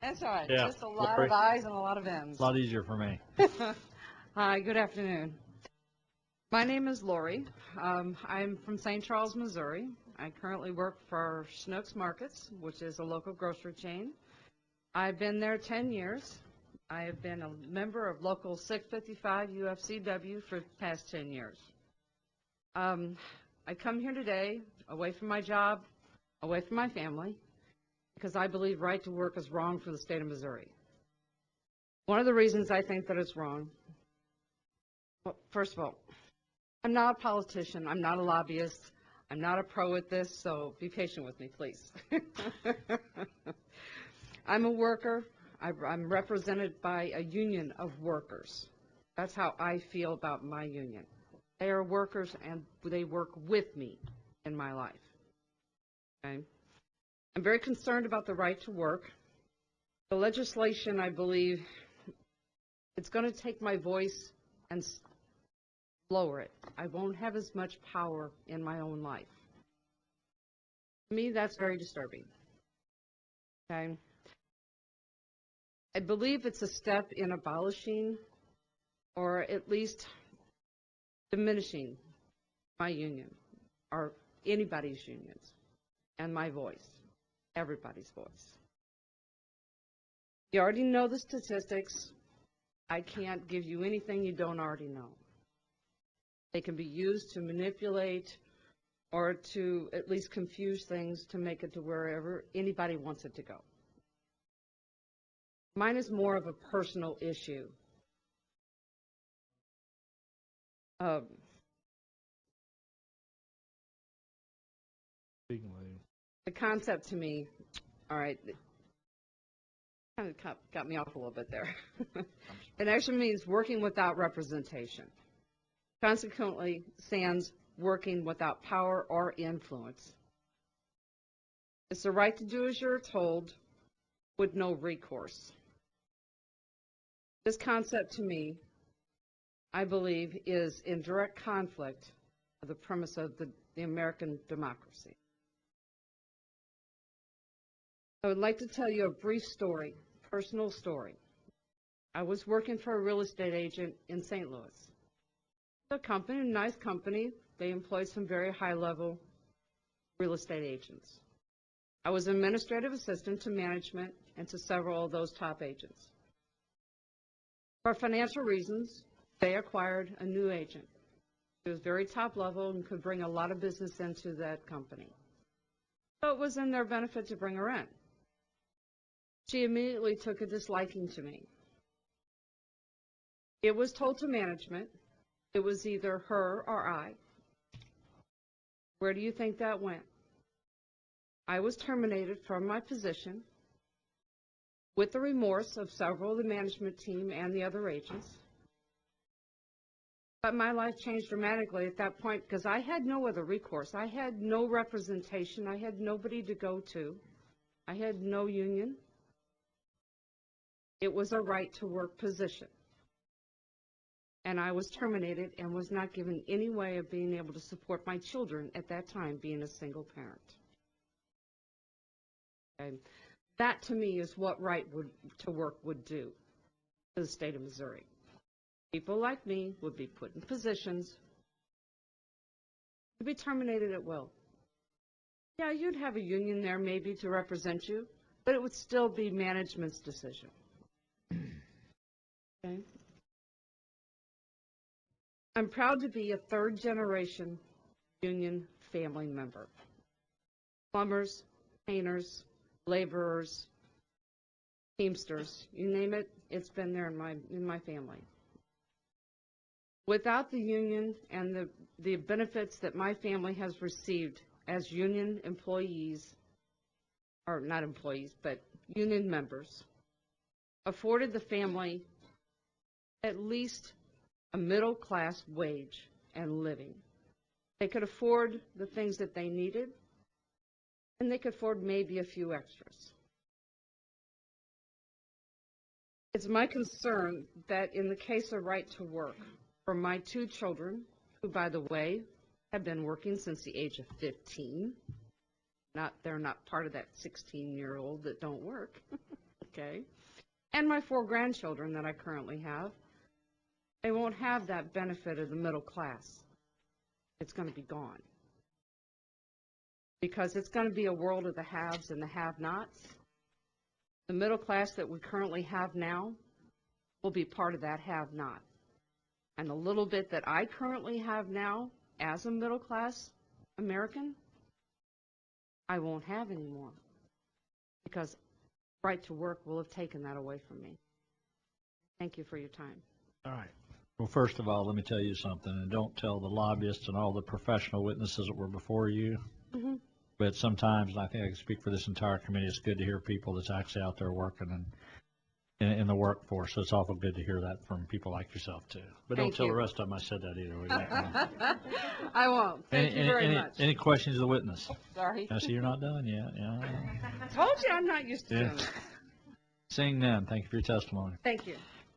That's all right. Yeah. Just a lot Laurie? of I's and a lot of N's. A lot easier for me. Hi, good afternoon. My name is Laurie. I'm from St. Charles, Missouri. I currently work for Schnucks Markets, which is a local grocery chain. I've been there 10 years. I have been a member of Local 655 UFCW for the past 10 years. I come here today away from my job, away from my family, because I believe right to work is wrong for the state of Missouri. One of the reasons I think that it's wrong, well, first of all, I'm not a politician, I'm not a lobbyist, I'm not a pro at this, so be patient with me, please. I'm a worker. I'm represented by a union of workers. That's how I feel about my union. They are workers and they work with me in my life. Okay? I'm very concerned about the right to work. The legislation, I believe, it's going to take my voice and lower it. I won't have as much power in my own life. To me, that's very disturbing. Okay? I believe it's a step in abolishing or at least diminishing my union or anybody's unions and my voice, everybody's voice. You already know the statistics. I can't give you anything you don't already know. They can be used to manipulate or to at least confuse things to make it to wherever anybody wants it to go. Mine is more of a personal issue. The concept to me, all right, kind of got me off a little bit there. It actually means working without representation. Consequently, sans working without power or influence. It's the right to do as you're told with no recourse. This concept to me, I believe, is in direct conflict with the premise of the American democracy. I would like to tell you a brief story, personal story. I was working for a real estate agent in St. Louis. A company, a nice company. They employ some very high-level real estate agents. I was administrative assistant to management and to several of those top agents. For financial reasons, they acquired a new agent. She was very top level and could bring a lot of business into that company. So it was in their benefit to bring her in. She immediately took a disliking to me. It was told to management, it was either her or I. Where do you think that went? I was terminated from my position with the remorse of several of the management team and the other agents. But my life changed dramatically at that point because I had no other recourse. I had no representation. I had nobody to go to. I had no union. It was a right to work position. And I was terminated and was not given any way of being able to support my children at that time, being a single parent. Okay. That to me is what right to work would do to the state of Missouri. People like me would be put in positions to be terminated at will. Yeah, you'd have a union there maybe to represent you, but it would still be management's decision. Okay. I'm proud to be a third-generation union family member. Plumbers, painters, laborers, teamsters, you name it, it's been there in my family. Without the union and the benefits that my family has received as union employees, or not employees, but union members, afforded the family at least a middle-class wage and living. They could afford the things that they needed, and they could afford maybe a few extras. It's my concern that in the case of right to work, for my two children, who, by the way, have been working since the age of 15, they're not part of that 16-year-old that don't work, 401k, and my 4 grandchildren that I currently have, they won't have that benefit of the middle class. It's going to be gone. Because it's going to be a world of the haves and the have-nots. The middle class that we currently have now will be part of that have-not. And the little bit that I currently have now as a middle class American, I won't have anymore. Because right to work will have taken that away from me. Thank you for your time. All right. Well, first of all, let me tell you something, and don't tell the lobbyists and all the professional witnesses that were before you. Mm-hmm. But sometimes, and I think I can speak for this entire committee, it's good to hear people that's actually out there working and in the workforce. So it's awful good to hear that from people like yourself too. But don't tell the rest of them I said that either. Will you? I won't. Thank you very much. Any questions of the witness? Sorry. I see you're not done yet. Yeah. Told you I'm not used to doing it. Seeing none, thank you for your testimony. Thank you.